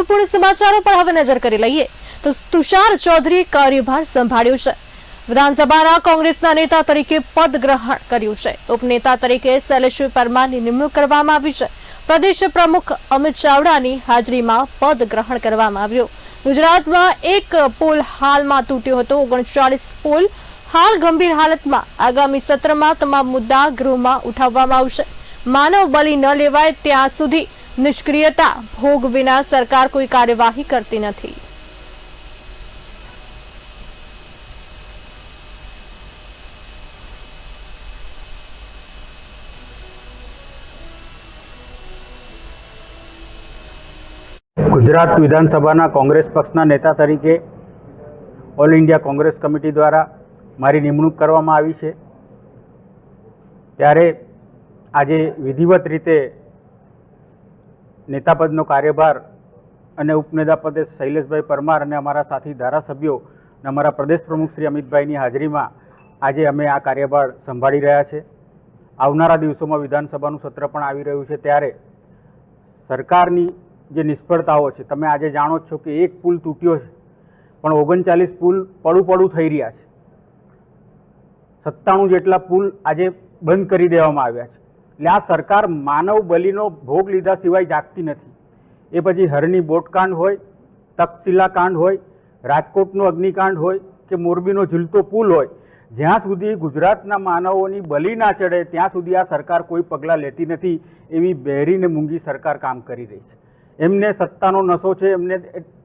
મહત્વપૂર્ણ સમાચારો પર હવે નજર કરી લઈએ તો તુષાર ચૌધરીએ કાર્યભાર સંભાળ્યો છે। વિધાનસભાના કોંગ્રેસના નેતા તરીકે પદ ગ્રહણ કર્યું છે। ઉપનેતા તરીકે શૈલેષ પરમારની નિમણૂક કરવામાં આવી છે। પ્રદેશ પ્રમુખ અમિત ચાવડાની હાજરીમાં પદ ગ્રહણ કરવામાં આવ્યું। ગુજરાતમાં એક પુલ હાલમાં તૂટ્યો હતો। 39 પુલ હાલ ગંભીર હાલતમાં। આગામી સત્રમાં તમામ મુદ્દા ગૃહમાં ઉઠાવવામાં આવશે। માનવ બલિ ન લેવાય ત્યાં સુધી નિષ્ક્રિયતા ભોગ વિના સરકાર કોઈ કાર્યવાહી કરતી નથી। ગુજરાત વિધાનસભાના કોંગ્રેસ પક્ષના નેતા તરીકે ઓલ ઇન્ડિયા કોંગ્રેસ કમિટી દ્વારા મારી નિમણૂક કરવામાં આવી છે। ત્યારે આજે વિધિવત રીતે નેતાપદનો કાર્યભાર અને ઉપનેતા પદે શૈલેષભાઈ પરમાર અને અમારા સાથી ધારાસભ્યો અને અમારા પ્રદેશ પ્રમુખ શ્રી અમિતભાઈની હાજરીમાં આજે અમે આ કાર્યભાર સંભાળી રહ્યા છે। આવનારા દિવસોમાં વિધાનસભાનું સત્ર પણ આવી રહ્યું છે, ત્યારે સરકારની જે નિષ્ફળતાઓ છે, તમે આજે જાણો છો કે એક પુલ તૂટ્યો છે પણ 39 પુલ પડું થઈ રહ્યા છે। 97 જેટલા પુલ આજે બંધ કરી દેવામાં આવ્યા છે। એટલે આ સરકાર માનવ બલિનો ભોગ લીધા સિવાય જાગતી નથી। એ પછી હરની બોટકાંડ હોય, તક્ષશિલા કાંડ હોય, રાજકોટનો અગ્નિકાંડ હોય કે મોરબીનો ઝૂલતો પુલ હોય, જ્યાં સુધી ગુજરાતના માનવોની બલિ ના ચડે ત્યાં સુધી આ સરકાર કોઈ પગલાં લેતી નથી। એવી બહેરીને મૂંગી સરકાર કામ કરી રહી છે। એમને સત્તાનો નશો છે,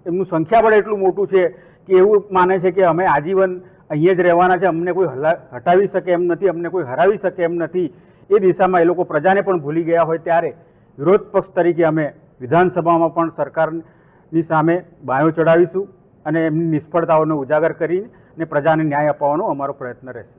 એમનું સંખ્યાબળ એટલું મોટું છે કે એવું માને છે કે અમે આજીવન અહીંયા જ રહેવાના છે, અમને કોઈ હટાવી શકે એમ નથી, અમને કોઈ હરાવી શકે એમ નથી। એ દિશામાં એ લોકો પ્રજાને પણ ભૂલી ગયા હોય, ત્યારે વિરોધ પક્ષ તરીકે અમે વિધાનસભામાં પણ સરકારની સામે બાયો ચડાવીશું અને એમની નિષ્ફળતાઓને ઉજાગર કરીને પ્રજાને ન્યાય અપાવવાનો અમારો પ્રયત્ન રહેશે।